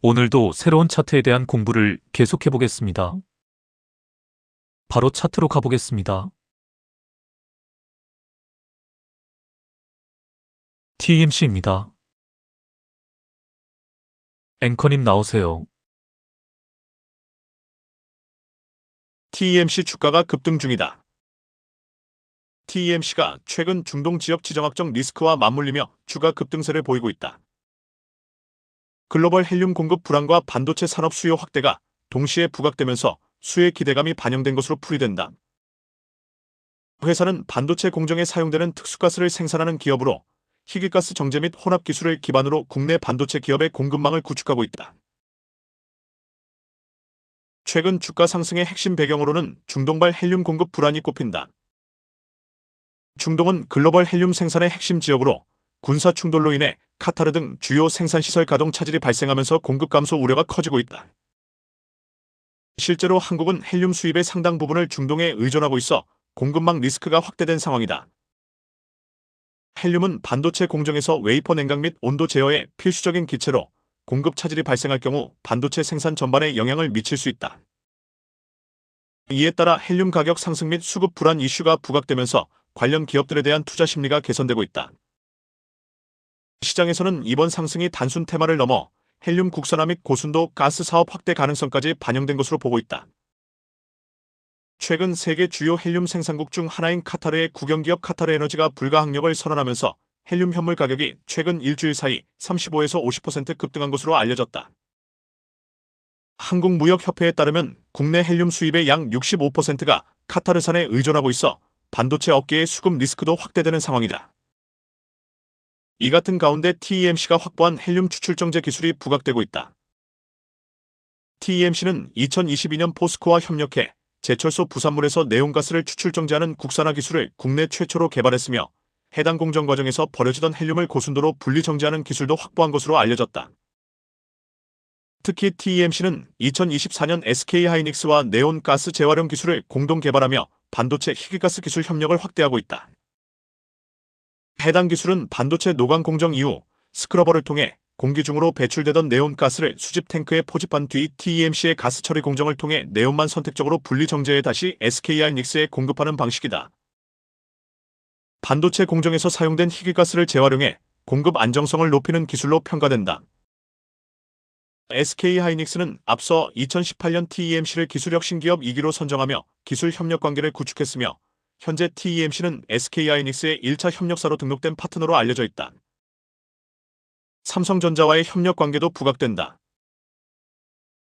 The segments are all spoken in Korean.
오늘도 새로운 차트에 대한 공부를 계속해 보겠습니다. 바로 차트로 가보겠습니다. TMC입니다. 앵커님 나오세요. TMC 주가가 급등 중이다. TMC가 최근 중동 지역 지정학적 리스크와 맞물리며 주가 급등세를 보이고 있다. 글로벌 헬륨 공급 불안과 반도체 산업 수요 확대가 동시에 부각되면서 수혜 기대감이 반영된 것으로 풀이된다. 회사는 반도체 공정에 사용되는 특수가스를 생산하는 기업으로 희귀가스 정제 및 혼합 기술을 기반으로 국내 반도체 기업의 공급망을 구축하고 있다. 최근 주가 상승의 핵심 배경으로는 중동발 헬륨 공급 불안이 꼽힌다. 중동은 글로벌 헬륨 생산의 핵심 지역으로 군사 충돌로 인해 카타르 등 주요 생산시설 가동 차질이 발생하면서 공급 감소 우려가 커지고 있다. 실제로 한국은 헬륨 수입의 상당 부분을 중동에 의존하고 있어 공급망 리스크가 확대된 상황이다. 헬륨은 반도체 공정에서 웨이퍼 냉각 및 온도 제어에 필수적인 기체로 공급 차질이 발생할 경우 반도체 생산 전반에 영향을 미칠 수 있다. 이에 따라 헬륨 가격 상승 및 수급 불안 이슈가 부각되면서 관련 기업들에 대한 투자 심리가 개선되고 있다. 시장에서는 이번 상승이 단순 테마를 넘어 헬륨 국산화 및 고순도 가스 사업 확대 가능성까지 반영된 것으로 보고 있다. 최근 세계 주요 헬륨 생산국 중 하나인 카타르의 국영기업 카타르 에너지가 불가항력을 선언하면서 헬륨 현물 가격이 최근 일주일 사이 35에서 50% 급등한 것으로 알려졌다. 한국무역협회에 따르면 국내 헬륨 수입의 약 65%가 카타르산에 의존하고 있어 반도체 업계의 수급 리스크도 확대되는 상황이다. 이 같은 가운데 TMC가 확보한 헬륨 추출 정제 기술이 부각되고 있다. TMC는 2022년 포스코와 협력해 제철소 부산물에서 내용가스를 추출 정제하는 국산화 기술을 국내 최초로 개발했으며 해당 공정 과정에서 버려지던 헬륨을 고순도로 분리 정제하는 기술도 확보한 것으로 알려졌다. 특히 TMC는 2024년 SK하이닉스와 네온가스 재활용 기술을 공동 개발하며 반도체 희귀가스 기술 협력을 확대하고 있다. 해당 기술은 반도체 노광 공정 이후 스크러버를 통해 공기 중으로 배출되던 네온가스를 수집 탱크에 포집한 뒤 TMC의 가스 처리 공정을 통해 네온만 선택적으로 분리 정제해 다시 SK하이닉스에 공급하는 방식이다. 반도체 공정에서 사용된 희귀가스를 재활용해 공급 안정성을 높이는 기술로 평가된다. SK하이닉스는 앞서 2018년 TMC를 기술혁 신기업 2기로 선정하며 기술 협력 관계를 구축했으며 현재 TMC는 SK하이닉스의 1차 협력사로 등록된 파트너로 알려져 있다. 삼성전자와의 협력 관계도 부각된다.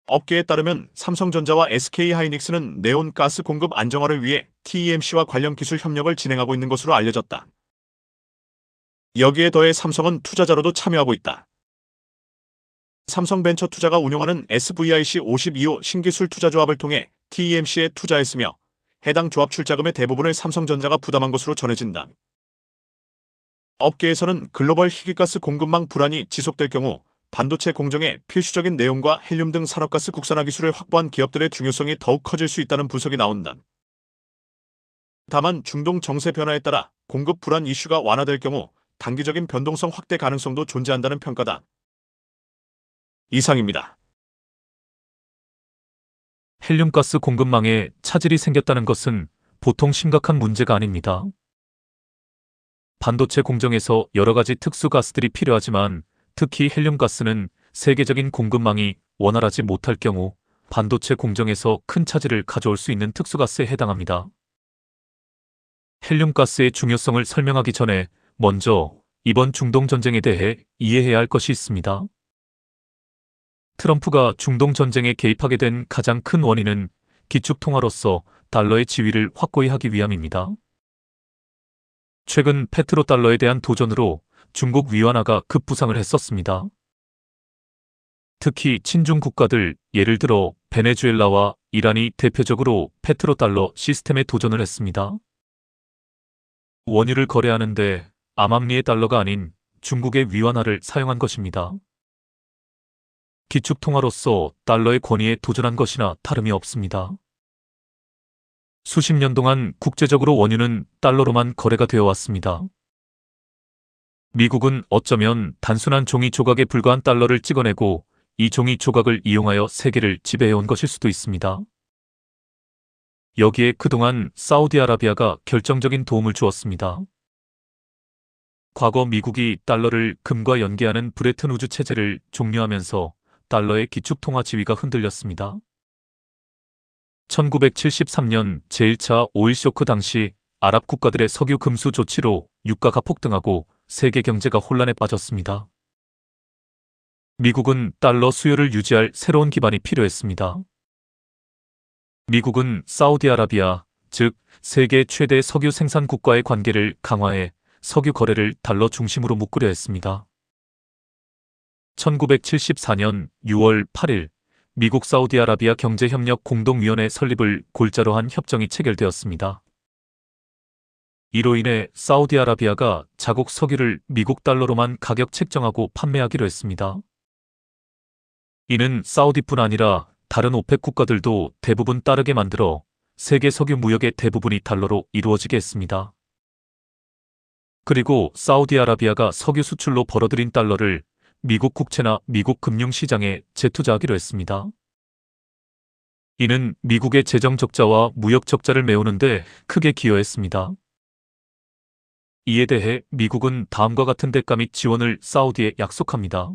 업계에 따르면 삼성전자와 SK하이닉스는 네온가스 공급 안정화를 위해 TMC와 관련 기술 협력을 진행하고 있는 것으로 알려졌다. 여기에 더해 삼성은 투자자로도 참여하고 있다. 삼성벤처투자가 운영하는 SVIC 52호 신기술 투자조합을 통해 TMC에 투자했으며 해당 조합 출자금의 대부분을 삼성전자가 부담한 것으로 전해진다. 업계에서는 글로벌 희귀가스 공급망 불안이 지속될 경우 반도체 공정에 필수적인 네온과 헬륨 등 산업가스 국산화 기술을 확보한 기업들의 중요성이 더욱 커질 수 있다는 분석이 나온다. 다만 중동 정세 변화에 따라 공급 불안 이슈가 완화될 경우 단기적인 변동성 확대 가능성도 존재한다는 평가다. 이상입니다. 헬륨가스 공급망에 차질이 생겼다는 것은 보통 심각한 문제가 아닙니다. 반도체 공정에서 여러 가지 특수가스들이 필요하지만 특히 헬륨가스는 세계적인 공급망이 원활하지 못할 경우 반도체 공정에서 큰 차질을 가져올 수 있는 특수가스에 해당합니다. 헬륨가스의 중요성을 설명하기 전에 먼저 이번 중동 전쟁에 대해 이해해야 할 것이 있습니다. 트럼프가 중동 전쟁에 개입하게 된 가장 큰 원인은 기축통화로서 달러의 지위를 확고히 하기 위함입니다. 최근 페트로달러에 대한 도전으로 중국 위안화가 급부상을 했었습니다. 특히 친중 국가들, 예를 들어 베네수엘라와 이란이 대표적으로 페트로달러 시스템에 도전을 했습니다. 원유를 거래하는데 암암리의 달러가 아닌 중국의 위안화를 사용한 것입니다. 기축통화로서 달러의 권위에 도전한 것이나 다름이 없습니다. 수십 년 동안 국제적으로 원유는 달러로만 거래가 되어 왔습니다. 미국은 어쩌면 단순한 종이 조각에 불과한 달러를 찍어내고 이 종이 조각을 이용하여 세계를 지배해온 것일 수도 있습니다. 여기에 그동안 사우디아라비아가 결정적인 도움을 주었습니다. 과거 미국이 달러를 금과 연계하는 브레튼 우즈 체제를 종료하면서 달러의 기축통화 지위가 흔들렸습니다. 1973년 제1차 오일 쇼크 당시 아랍 국가들의 석유 금수 조치로 유가가 폭등하고 세계 경제가 혼란에 빠졌습니다. 미국은 달러 수요를 유지할 새로운 기반이 필요했습니다. 미국은 사우디아라비아, 즉 세계 최대 석유 생산 국가의 관계를 강화해 석유 거래를 달러 중심으로 묶으려 했습니다. 1974년 6월 8일 미국 사우디아라비아 경제협력 공동위원회 설립을 골자로 한 협정이 체결되었습니다. 이로 인해 사우디아라비아가 자국 석유를 미국 달러로만 가격 책정하고 판매하기로 했습니다. 이는 사우디뿐 아니라 다른 오펙 국가들도 대부분 따르게 만들어 세계 석유 무역의 대부분이 달러로 이루어지게 했습니다. 그리고 사우디아라비아가 석유 수출로 벌어들인 달러를 미국 국채나 미국 금융시장에 재투자하기로 했습니다. 이는 미국의 재정 적자와 무역 적자를 메우는데 크게 기여했습니다. 이에 대해 미국은 다음과 같은 대가 및 지원을 사우디에 약속합니다.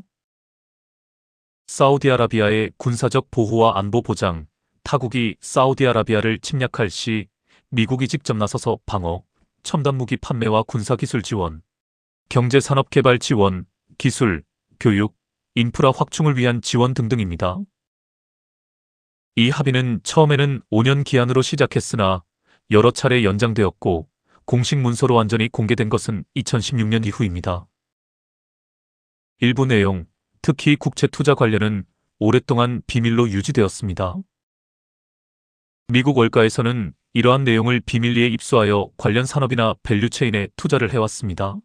사우디아라비아의 군사적 보호와 안보 보장, 타국이 사우디아라비아를 침략할 시 미국이 직접 나서서 방어, 첨단 무기 판매와 군사기술 지원, 경제산업개발 지원, 기술, 교육, 인프라 확충을 위한 지원 등등입니다. 이 합의는 처음에는 5년 기한으로 시작했으나 여러 차례 연장되었고 공식 문서로 완전히 공개된 것은 2016년 이후입니다. 일부 내용, 특히 국채 투자 관련은 오랫동안 비밀로 유지되었습니다. 미국 월가에서는 이러한 내용을 비밀리에 입수하여 관련 산업이나 밸류체인에 투자를 해왔습니다.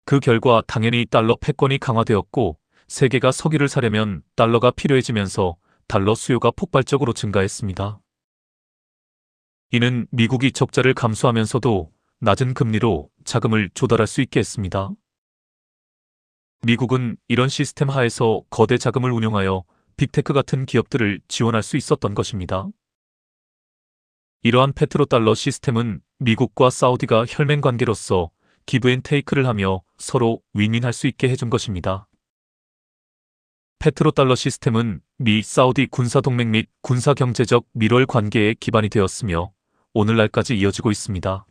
그 결과 당연히 달러 패권이 강화되었고 세계가 석유를 사려면 달러가 필요해지면서 달러 수요가 폭발적으로 증가했습니다. 이는 미국이 적자를 감수하면서도 낮은 금리로 자금을 조달할 수 있게 했습니다. 미국은 이런 시스템 하에서 거대 자금을 운용하여 빅테크 같은 기업들을 지원할 수 있었던 것입니다. 이러한 페트로달러 시스템은 미국과 사우디가 혈맹 관계로서 기브앤테이크를 하며 서로 윈윈할 수 있게 해준 것입니다. 페트로달러 시스템은 미 사우디 군사동맹 및 군사경제적 밀월 관계에 기반이 되었으며 오늘날까지 이어지고 있습니다.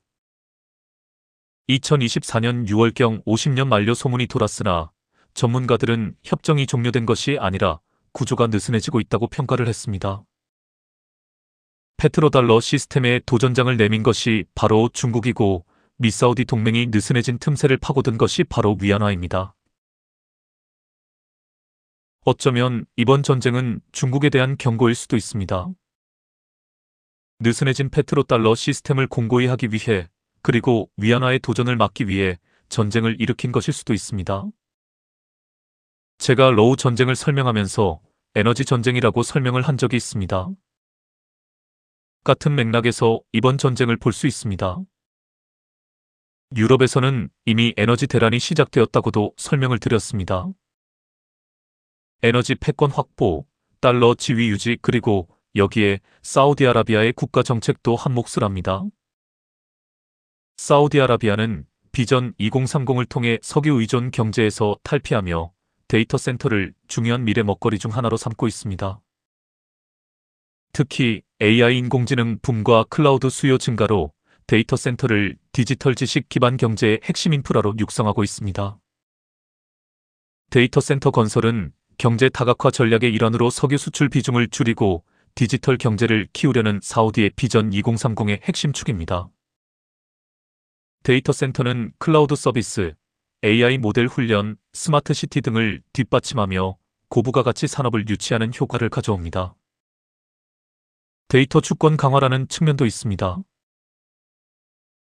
2024년 6월경 50년 만료 소문이 돌았으나 전문가들은 협정이 종료된 것이 아니라 구조가 느슨해지고 있다고 평가를 했습니다. 페트로달러 시스템에 도전장을 내민 것이 바로 중국이고 미사우디 동맹이 느슨해진 틈새를 파고든 것이 바로 위안화입니다. 어쩌면 이번 전쟁은 중국에 대한 경고일 수도 있습니다. 느슨해진 페트로달러 시스템을 공고히 하기 위해 그리고 위안화의 도전을 막기 위해 전쟁을 일으킨 것일 수도 있습니다. 제가 러우 전쟁을 설명하면서 에너지 전쟁이라고 설명을 한 적이 있습니다. 같은 맥락에서 이번 전쟁을 볼 수 있습니다. 유럽에서는 이미 에너지 대란이 시작되었다고도 설명을 드렸습니다. 에너지 패권 확보, 달러 지위 유지 그리고 여기에 사우디아라비아의 국가 정책도 한몫을 합니다. 사우디아라비아는 비전 2030을 통해 석유 의존 경제에서 탈피하며 데이터 센터를 중요한 미래 먹거리 중 하나로 삼고 있습니다. 특히 AI 인공지능 붐과 클라우드 수요 증가로 데이터 센터를 디지털 지식 기반 경제의 핵심 인프라로 육성하고 있습니다. 데이터 센터 건설은 경제 다각화 전략의 일환으로 석유 수출 비중을 줄이고 디지털 경제를 키우려는 사우디의 비전 2030의 핵심 축입니다. 데이터 센터는 클라우드 서비스, AI 모델 훈련, 스마트 시티 등을 뒷받침하며 고부가 가치 산업을 유치하는 효과를 가져옵니다. 데이터 주권 강화라는 측면도 있습니다.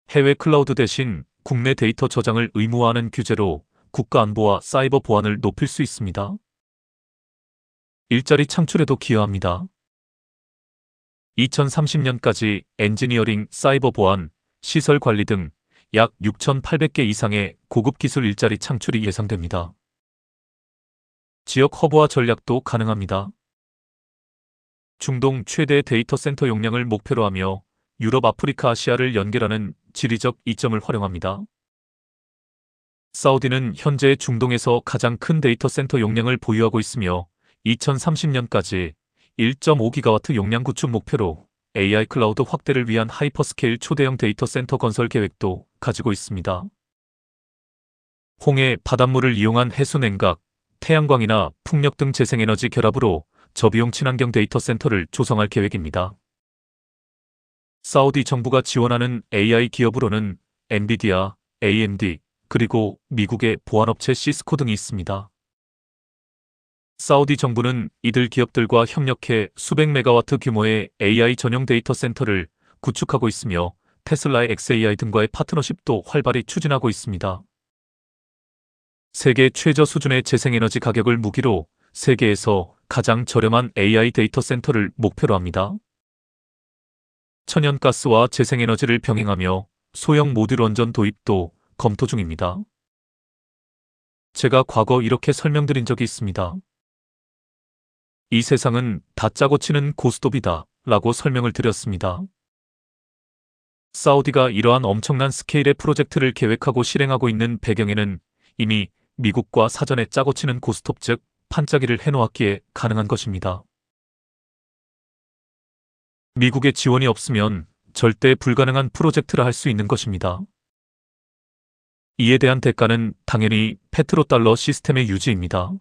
해외 클라우드 대신 국내 데이터 저장을 의무화하는 규제로 국가 안보와 사이버 보안을 높일 수 있습니다. 일자리 창출에도 기여합니다. 2030년까지 엔지니어링, 사이버 보안, 시설 관리 등 약 6,800개 이상의 고급 기술 일자리 창출이 예상됩니다. 지역 허브화 전략도 가능합니다. 중동 최대 데이터 센터 용량을 목표로 하며 유럽, 아프리카, 아시아를 연결하는 지리적 이점을 활용합니다. 사우디는 현재 중동에서 가장 큰 데이터 센터 용량을 보유하고 있으며 2030년까지 1.5기가와트 용량 구축 목표로 AI 클라우드 확대를 위한 하이퍼스케일 초대형 데이터 센터 건설 계획도 가지고 있습니다. 홍해 바닷물을 이용한 해수 냉각, 태양광이나 풍력 등 재생에너지 결합으로 저비용 친환경 데이터 센터를 조성할 계획입니다. 사우디 정부가 지원하는 AI 기업으로는 엔비디아, AMD, 그리고 미국의 보안업체 시스코 등이 있습니다. 사우디 정부는 이들 기업들과 협력해 수백 메가와트 규모의 AI 전용 데이터 센터를 구축하고 있으며 테슬라의 xAI 등과의 파트너십도 활발히 추진하고 있습니다. 세계 최저 수준의 재생에너지 가격을 무기로 세계에서 가장 저렴한 AI 데이터 센터를 목표로 합니다. 천연가스와 재생에너지를 병행하며 소형 모듈 원전 도입도 검토 중입니다. 제가 과거 이렇게 설명드린 적이 있습니다. 이 세상은 다 짜고 치는 고스톱이다 라고 설명을 드렸습니다. 사우디가 이러한 엄청난 스케일의 프로젝트를 계획하고 실행하고 있는 배경에는 이미 미국과 사전에 짜고 치는 고스톱 즉 판짜기를 해놓았기에 가능한 것입니다. 미국의 지원이 없으면 절대 불가능한 프로젝트라 할 수 있는 것입니다. 이에 대한 대가는 당연히 페트로달러 시스템의 유지입니다.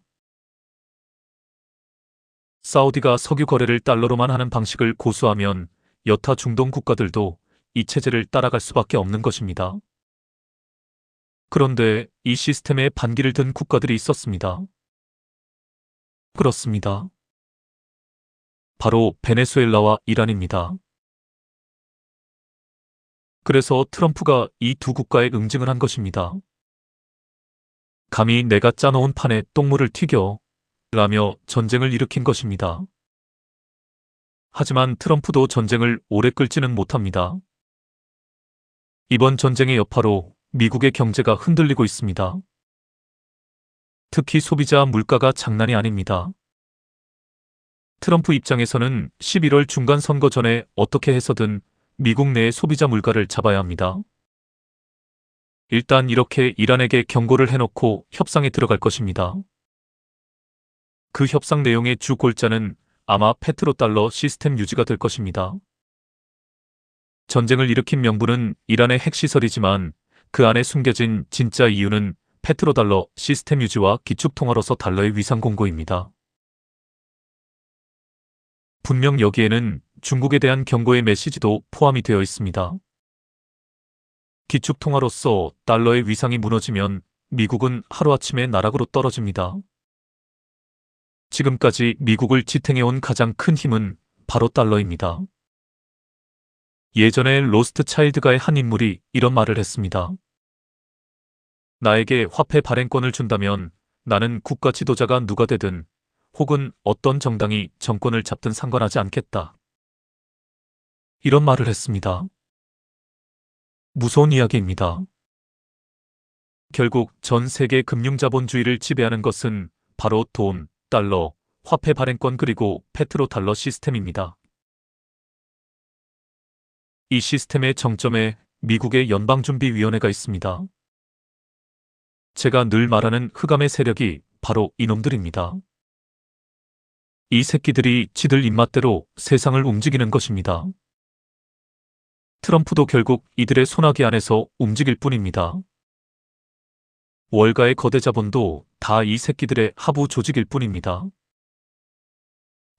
사우디가 석유 거래를 달러로만 하는 방식을 고수하면 여타 중동 국가들도 이 체제를 따라갈 수밖에 없는 것입니다. 그런데 이 시스템에 반기를 든 국가들이 있었습니다. 그렇습니다. 바로 베네수엘라와 이란입니다. 그래서 트럼프가 이 두 국가에 응징을 한 것입니다. 감히 내가 짜놓은 판에 똥물을 튀겨 라며 전쟁을 일으킨 것입니다. 하지만 트럼프도 전쟁을 오래 끌지는 못합니다. 이번 전쟁의 여파로 미국의 경제가 흔들리고 있습니다. 특히 소비자 물가가 장난이 아닙니다. 트럼프 입장에서는 11월 중간 선거 전에 어떻게 해서든 미국 내의 소비자 물가를 잡아야 합니다. 일단 이렇게 이란에게 경고를 해놓고 협상에 들어갈 것입니다. 그 협상 내용의 주 골자는 아마 페트로달러 시스템 유지가 될 것입니다. 전쟁을 일으킨 명분은 이란의 핵시설이지만 그 안에 숨겨진 진짜 이유는 페트로달러 시스템 유지와 기축통화로서 달러의 위상 공고입니다. 분명 여기에는 중국에 대한 경고의 메시지도 포함이 되어 있습니다. 기축통화로서 달러의 위상이 무너지면 미국은 하루아침에 나락으로 떨어집니다. 지금까지 미국을 지탱해온 가장 큰 힘은 바로 달러입니다. 예전에 로스트 차일드가의 한 인물이 이런 말을 했습니다. 나에게 화폐 발행권을 준다면 나는 국가 지도자가 누가 되든 혹은 어떤 정당이 정권을 잡든 상관하지 않겠다. 이런 말을 했습니다. 무서운 이야기입니다. 결국 전 세계 금융자본주의를 지배하는 것은 바로 돈, 달러, 화폐 발행권 그리고 페트로달러 시스템입니다. 이 시스템의 정점에 미국의 연방준비위원회가 있습니다. 제가 늘 말하는 흑암의 세력이 바로 이놈들입니다. 이 새끼들이 지들 입맛대로 세상을 움직이는 것입니다. 트럼프도 결국 이들의 소나기 안에서 움직일 뿐입니다. 월가의 거대 자본도 다 이 새끼들의 하부 조직일 뿐입니다.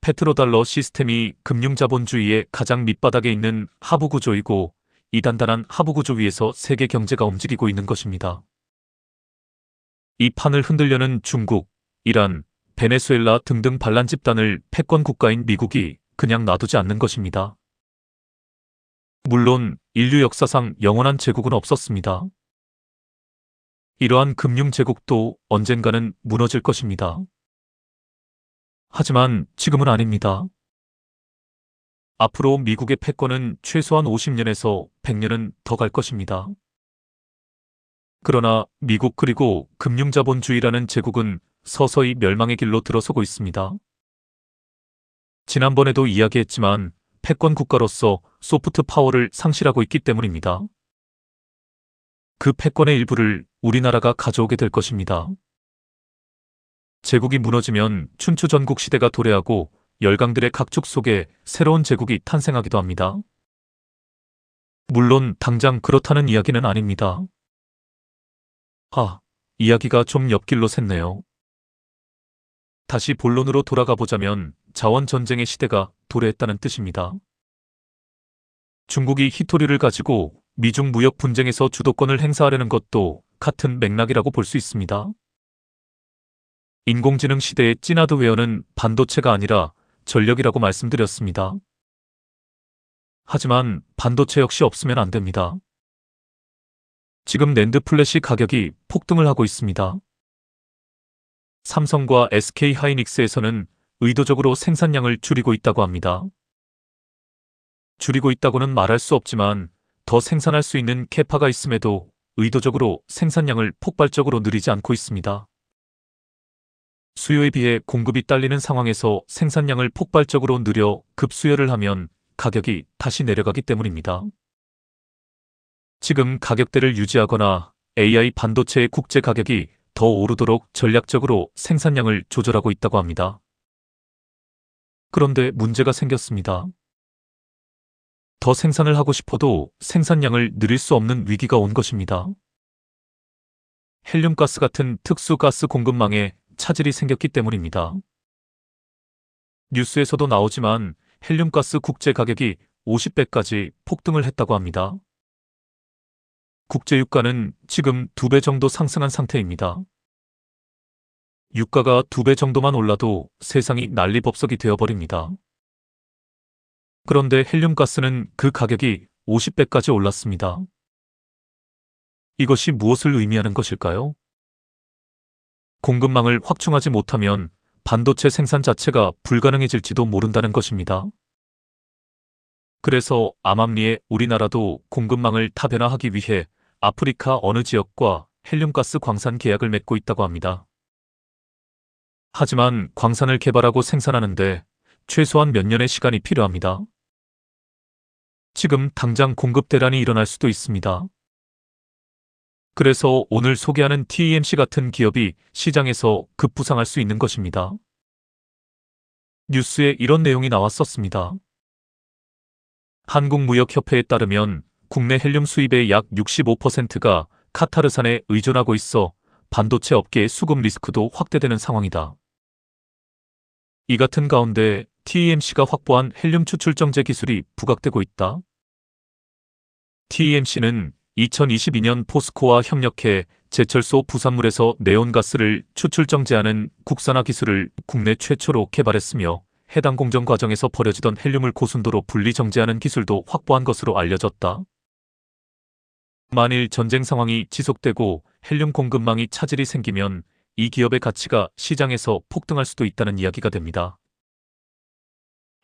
페트로달러 시스템이 금융자본주의의 가장 밑바닥에 있는 하부 구조이고 이 단단한 하부 구조 위에서 세계 경제가 움직이고 있는 것입니다. 이 판을 흔들려는 중국, 이란, 베네수엘라 등등 반란 집단을 패권 국가인 미국이 그냥 놔두지 않는 것입니다. 물론 인류 역사상 영원한 제국은 없었습니다. 이러한 금융 제국도 언젠가는 무너질 것입니다. 하지만 지금은 아닙니다. 앞으로 미국의 패권은 최소한 50년에서 100년은 더 갈 것입니다. 그러나 미국 그리고 금융자본주의라는 제국은 서서히 멸망의 길로 들어서고 있습니다. 지난번에도 이야기했지만 패권 국가로서 소프트 파워를 상실하고 있기 때문입니다. 그 패권의 일부를 우리나라가 가져오게 될 것입니다. 제국이 무너지면 춘추 전국 시대가 도래하고 열강들의 각축 속에 새로운 제국이 탄생하기도 합니다. 물론 당장 그렇다는 이야기는 아닙니다. 이야기가 좀 옆길로 샜네요. 다시 본론으로 돌아가 보자면 자원전쟁의 시대가 도래했다는 뜻입니다. 중국이 히토리를 가지고 미중 무역 분쟁에서 주도권을 행사하려는 것도 같은 맥락이라고 볼 수 있습니다. 인공지능 시대의 찐하드웨어는 반도체가 아니라 전력이라고 말씀드렸습니다. 하지만 반도체 역시 없으면 안 됩니다. 지금 낸드 플래시 가격이 폭등을 하고 있습니다. 삼성과 SK하이닉스에서는 의도적으로 생산량을 줄이고 있다고 합니다. 줄이고 있다고는 말할 수 없지만 더 생산할 수 있는 캐파가 있음에도 의도적으로 생산량을 폭발적으로 늘리지 않고 있습니다. 수요에 비해 공급이 딸리는 상황에서 생산량을 폭발적으로 늘려 급수요를 하면 가격이 다시 내려가기 때문입니다. 지금 가격대를 유지하거나 AI 반도체의 국제 가격이 더 오르도록 전략적으로 생산량을 조절하고 있다고 합니다. 그런데 문제가 생겼습니다. 더 생산을 하고 싶어도 생산량을 늘릴 수 없는 위기가 온 것입니다. 헬륨가스 같은 특수 가스 공급망에 차질이 생겼기 때문입니다. 뉴스에서도 나오지만 헬륨가스 국제 가격이 50배까지 폭등을 했다고 합니다. 국제유가는 지금 2배 정도 상승한 상태입니다. 유가가 2배 정도만 올라도 세상이 난리법석이 되어버립니다. 그런데 헬륨가스는 그 가격이 50배까지 올랐습니다. 이것이 무엇을 의미하는 것일까요? 공급망을 확충하지 못하면 반도체 생산 자체가 불가능해질지도 모른다는 것입니다. 그래서 암암리에 우리나라도 공급망을 타변화하기 위해 아프리카 어느 지역과 헬륨가스 광산 계약을 맺고 있다고 합니다. 하지만 광산을 개발하고 생산하는데 최소한 몇 년의 시간이 필요합니다. 지금 당장 공급 대란이 일어날 수도 있습니다. 그래서 오늘 소개하는 TEMC 같은 기업이 시장에서 급부상할 수 있는 것입니다. 뉴스에 이런 내용이 나왔었습니다. 한국무역협회에 따르면 국내 헬륨 수입의 약 65%가 카타르산에 의존하고 있어 반도체 업계의 수급 리스크도 확대되는 상황이다. 이 같은 가운데 TEMC가 확보한 헬륨 추출정제 기술이 부각되고 있다. TEMC는 2022년 포스코와 협력해 제철소 부산물에서 네온가스를 추출정제하는 국산화 기술을 국내 최초로 개발했으며 해당 공정 과정에서 버려지던 헬륨을 고순도로 분리정제하는 기술도 확보한 것으로 알려졌다. 만일 전쟁 상황이 지속되고 헬륨 공급망이 차질이 생기면 이 기업의 가치가 시장에서 폭등할 수도 있다는 이야기가 됩니다.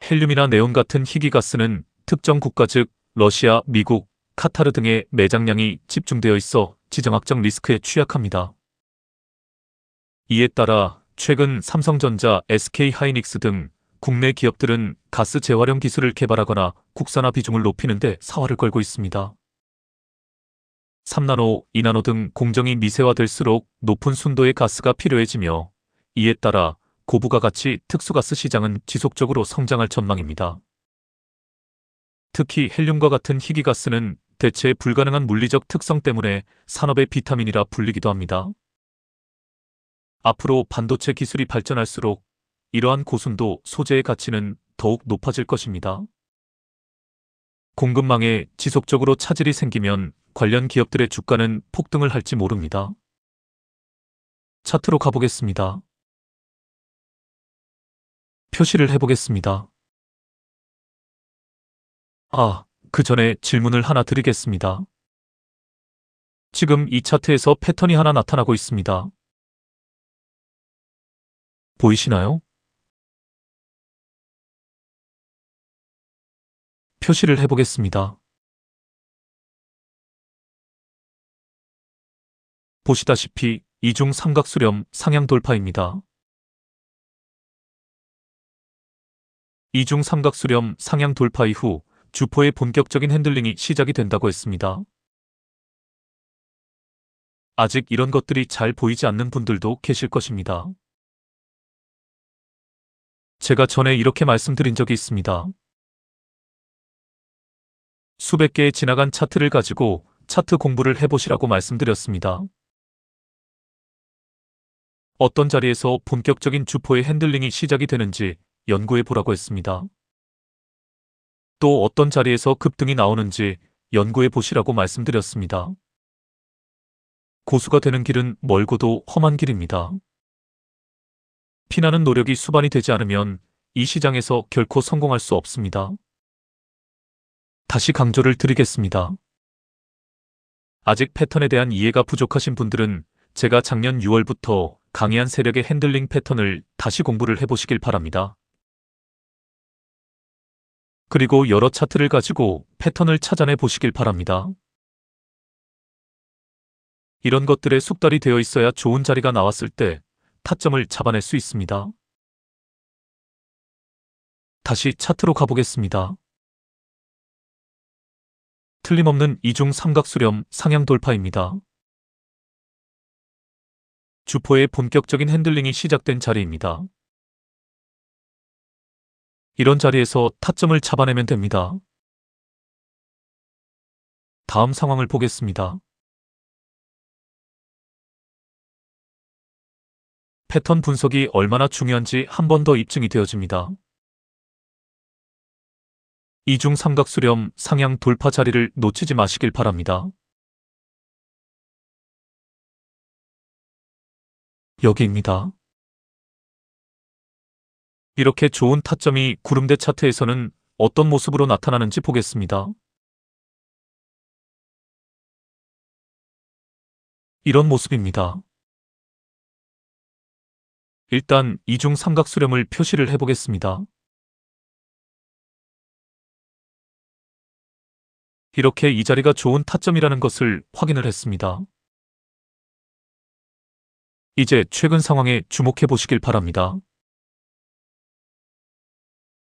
헬륨이나 네온 같은 희귀가스는 특정 국가 즉 러시아, 미국, 카타르 등의 매장량이 집중되어 있어 지정학적 리스크에 취약합니다. 이에 따라 최근 삼성전자, SK하이닉스 등 국내 기업들은 가스 재활용 기술을 개발하거나 국산화 비중을 높이는 데 사활을 걸고 있습니다. 3나노, 2나노 등 공정이 미세화될수록 높은 순도의 가스가 필요해지며 이에 따라 고부가가치 특수가스 시장은 지속적으로 성장할 전망입니다. 특히 헬륨과 같은 희귀가스는 대체 불가능한 물리적 특성 때문에 산업의 비타민이라 불리기도 합니다. 앞으로 반도체 기술이 발전할수록 이러한 고순도 소재의 가치는 더욱 높아질 것입니다. 공급망에 지속적으로 차질이 생기면 관련 기업들의 주가는 폭등을 할지 모릅니다. 차트로 가보겠습니다. 표시를 해보겠습니다. 그 전에 질문을 하나 드리겠습니다. 지금 이 차트에서 패턴이 하나 나타나고 있습니다. 보이시나요? 표시를 해보겠습니다. 보시다시피 이중 삼각 수렴 상향 돌파입니다. 이중 삼각 수렴 상향 돌파 이후 주포의 본격적인 핸들링이 시작이 된다고 했습니다. 아직 이런 것들이 잘 보이지 않는 분들도 계실 것입니다. 제가 전에 이렇게 말씀드린 적이 있습니다. 수백 개의 지나간 차트를 가지고 차트 공부를 해보시라고 말씀드렸습니다. 어떤 자리에서 본격적인 주포의 핸들링이 시작이 되는지 연구해 보라고 했습니다. 또 어떤 자리에서 급등이 나오는지 연구해 보시라고 말씀드렸습니다. 고수가 되는 길은 멀고도 험한 길입니다. 피나는 노력이 수반이 되지 않으면 이 시장에서 결코 성공할 수 없습니다. 다시 강조를 드리겠습니다. 아직 패턴에 대한 이해가 부족하신 분들은 제가 작년 6월부터 강의한 세력의 핸들링 패턴을 다시 공부를 해보시길 바랍니다. 그리고 여러 차트를 가지고 패턴을 찾아내 보시길 바랍니다. 이런 것들에 숙달이 되어 있어야 좋은 자리가 나왔을 때 타점을 잡아낼 수 있습니다. 다시 차트로 가보겠습니다. 틀림없는 이중 삼각 수렴 상향 돌파입니다. 주포의 본격적인 핸들링이 시작된 자리입니다. 이런 자리에서 타점을 잡아내면 됩니다. 다음 상황을 보겠습니다. 패턴 분석이 얼마나 중요한지 한 번 더 입증이 되어집니다. 이중 삼각 수렴 상향 돌파 자리를 놓치지 마시길 바랍니다. 여기입니다. 이렇게 좋은 타점이 구름대 차트에서는 어떤 모습으로 나타나는지 보겠습니다. 이런 모습입니다. 일단 이중 삼각 수렴을 표시를 해보겠습니다. 이렇게 이 자리가 좋은 타점이라는 것을 확인을 했습니다. 이제 최근 상황에 주목해 보시길 바랍니다.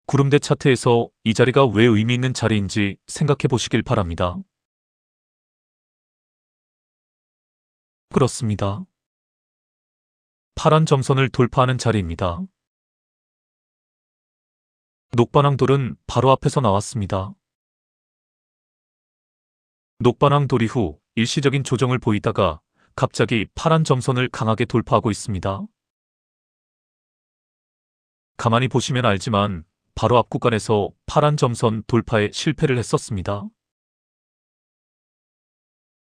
구름대 차트에서 이 자리가 왜 의미 있는 자리인지 생각해 보시길 바랍니다. 그렇습니다. 파란 점선을 돌파하는 자리입니다. 녹반항돌은 바로 앞에서 나왔습니다. 녹반항돌 이후 일시적인 조정을 보이다가 갑자기 파란 점선을 강하게 돌파하고 있습니다. 가만히 보시면 알지만 바로 앞 구간에서 파란 점선 돌파에 실패를 했었습니다.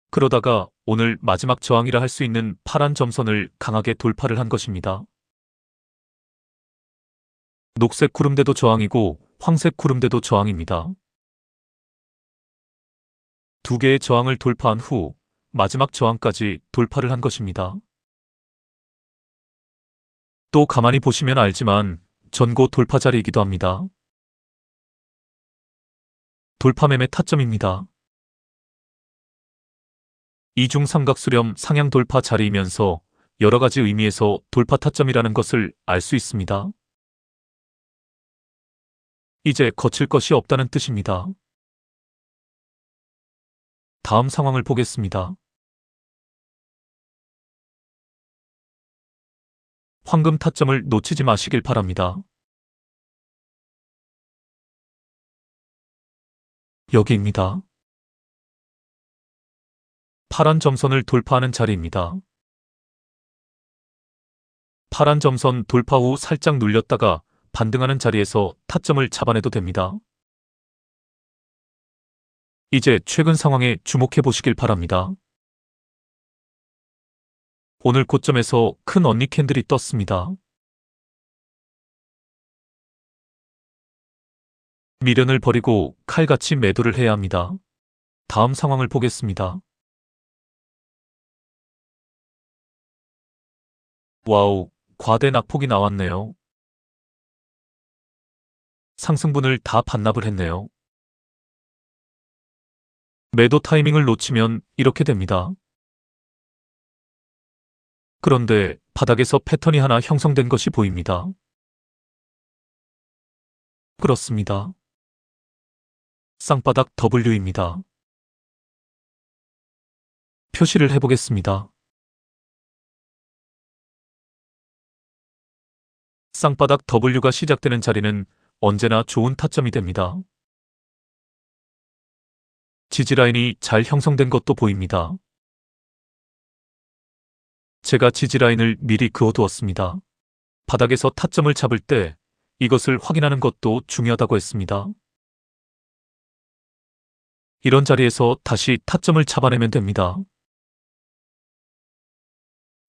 그러다가 오늘 마지막 저항이라 할 수 있는 파란 점선을 강하게 돌파를 한 것입니다. 녹색 구름대도 저항이고 황색 구름대도 저항입니다. 두 개의 저항을 돌파한 후 마지막 저항까지 돌파를 한 것입니다. 또 가만히 보시면 알지만 전고 돌파 자리이기도 합니다. 돌파 매매 타점입니다. 이중 삼각 수렴 상향 돌파 자리이면서 여러 가지 의미에서 돌파 타점이라는 것을 알 수 있습니다. 이제 거칠 것이 없다는 뜻입니다. 다음 상황을 보겠습니다. 황금 타점을 놓치지 마시길 바랍니다. 여기입니다. 파란 점선을 돌파하는 자리입니다. 파란 점선 돌파 후 살짝 눌렸다가 반등하는 자리에서 타점을 잡아내도 됩니다. 이제 최근 상황에 주목해 보시길 바랍니다. 오늘 고점에서 큰 언니 캔들이 떴습니다. 미련을 버리고 칼같이 매도를 해야 합니다. 다음 상황을 보겠습니다. 와우, 과대 낙폭이 나왔네요. 상승분을 다 반납을 했네요. 매도 타이밍을 놓치면 이렇게 됩니다. 그런데 바닥에서 패턴이 하나 형성된 것이 보입니다. 그렇습니다. 쌍바닥 W입니다. 표시를 해보겠습니다. 쌍바닥 W가 시작되는 자리는 언제나 좋은 타점이 됩니다. 지지라인이 잘 형성된 것도 보입니다. 제가 지지라인을 미리 그어두었습니다. 바닥에서 타점을 잡을 때 이것을 확인하는 것도 중요하다고 했습니다. 이런 자리에서 다시 타점을 잡아내면 됩니다.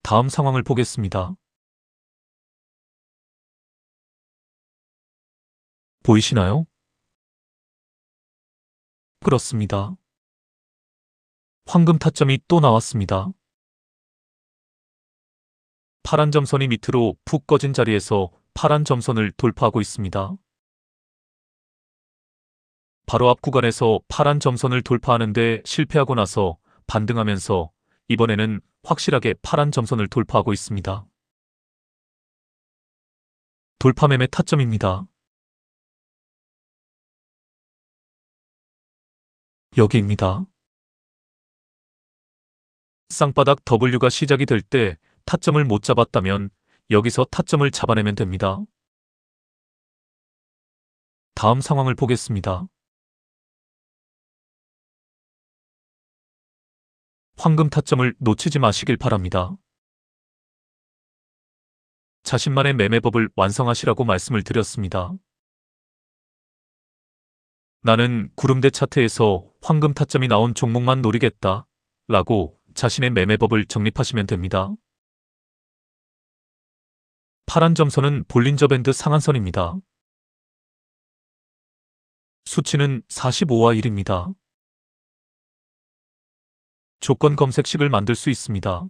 다음 상황을 보겠습니다. 보이시나요? 그렇습니다. 황금 타점이 또 나왔습니다. 파란 점선이 밑으로 푹 꺼진 자리에서 파란 점선을 돌파하고 있습니다. 바로 앞 구간에서 파란 점선을 돌파하는데 실패하고 나서 반등하면서 이번에는 확실하게 파란 점선을 돌파하고 있습니다. 돌파 매매 타점입니다. 여기입니다. 쌍바닥 W가 시작이 될 때 타점을 못 잡았다면 여기서 타점을 잡아내면 됩니다. 다음 상황을 보겠습니다. 황금 타점을 놓치지 마시길 바랍니다. 자신만의 매매법을 완성하시라고 말씀을 드렸습니다. 나는 구름대 차트에서 황금 타점이 나온 종목만 노리겠다 라고 자신의 매매법을 정립하시면 됩니다. 파란 점선은 볼린저 밴드 상한선입니다. 수치는 45와 1입니다. 조건 검색식을 만들 수 있습니다.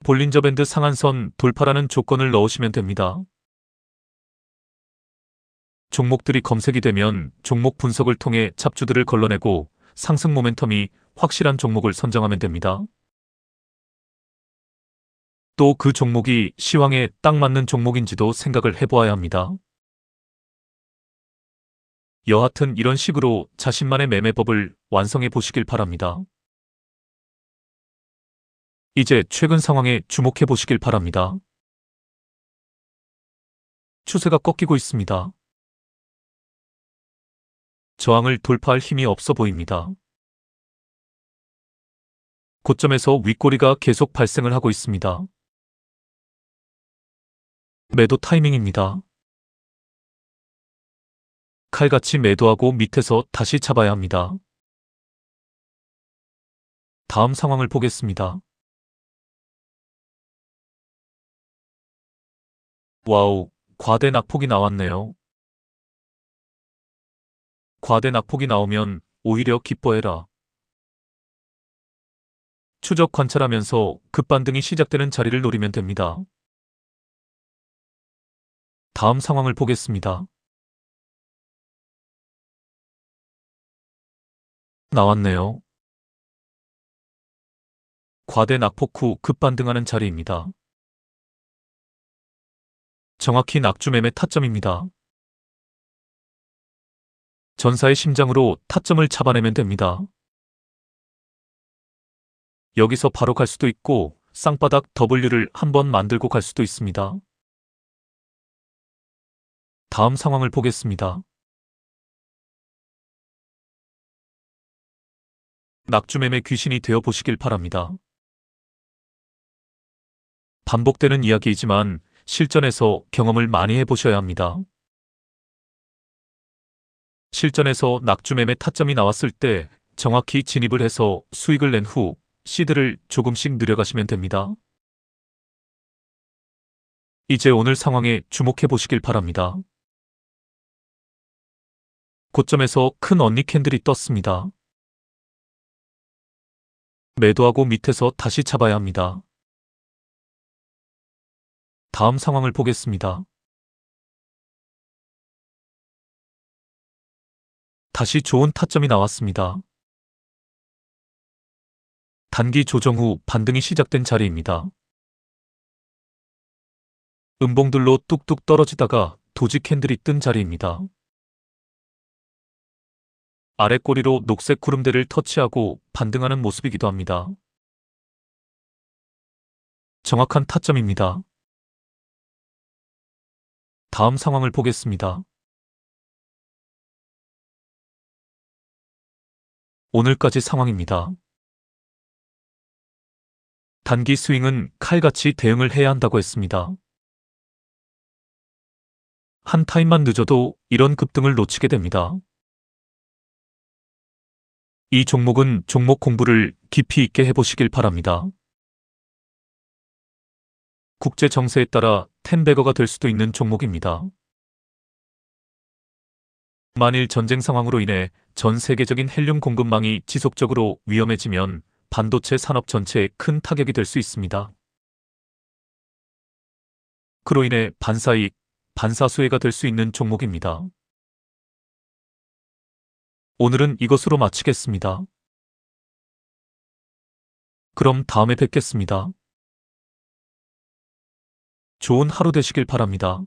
볼린저 밴드 상한선 돌파라는 조건을 넣으시면 됩니다. 종목들이 검색이 되면 종목 분석을 통해 잡주들을 걸러내고 상승 모멘텀이 확실한 종목을 선정하면 됩니다. 또 그 종목이 시황에 딱 맞는 종목인지도 생각을 해보아야 합니다. 여하튼 이런 식으로 자신만의 매매법을 완성해 보시길 바랍니다. 이제 최근 상황에 주목해 보시길 바랍니다. 추세가 꺾이고 있습니다. 저항을 돌파할 힘이 없어 보입니다. 고점에서 윗꼬리가 계속 발생을 하고 있습니다. 매도 타이밍입니다. 칼같이 매도하고 밑에서 다시 잡아야 합니다. 다음 상황을 보겠습니다. 와우, 과대 낙폭이 나왔네요. 과대 낙폭이 나오면 오히려 기뻐해라. 추적 관찰하면서 급반등이 시작되는 자리를 노리면 됩니다. 다음 상황을 보겠습니다. 나왔네요. 과대 낙폭 후 급반등하는 자리입니다. 정확히 낙주 매매 타점입니다. 전사의 심장으로 타점을 잡아내면 됩니다. 여기서 바로 갈 수도 있고 쌍바닥 W를 한번 만들고 갈 수도 있습니다. 다음 상황을 보겠습니다. 낙주 매매 귀신이 되어 보시길 바랍니다. 반복되는 이야기이지만 실전에서 경험을 많이 해보셔야 합니다. 실전에서 낙주 매매 타점이 나왔을 때 정확히 진입을 해서 수익을 낸 후 시드를 조금씩 늘려가시면 됩니다. 이제 오늘 상황에 주목해 보시길 바랍니다. 고점에서 큰 언니 캔들이 떴습니다. 매도하고 밑에서 다시 잡아야 합니다. 다음 상황을 보겠습니다. 다시 좋은 타점이 나왔습니다. 단기 조정 후 반등이 시작된 자리입니다. 음봉들로 뚝뚝 떨어지다가 도지 캔들이 뜬 자리입니다. 아래 꼬리로 녹색 구름대를 터치하고 반등하는 모습이기도 합니다. 정확한 타점입니다. 다음 상황을 보겠습니다. 오늘까지 상황입니다. 단기 스윙은 칼같이 대응을 해야 한다고 했습니다. 한 타임만 늦어도 이런 급등을 놓치게 됩니다. 이 종목은 종목 공부를 깊이 있게 해보시길 바랍니다. 국제 정세에 따라 텐베거가 될 수도 있는 종목입니다. 만일 전쟁 상황으로 인해 전 세계적인 헬륨 공급망이 지속적으로 위험해지면 반도체 산업 전체에 큰 타격이 될 수 있습니다. 그로 인해 반사이익, 반사수혜가 될 수 있는 종목입니다. 오늘은 이것으로 마치겠습니다. 그럼 다음에 뵙겠습니다. 좋은 하루 되시길 바랍니다.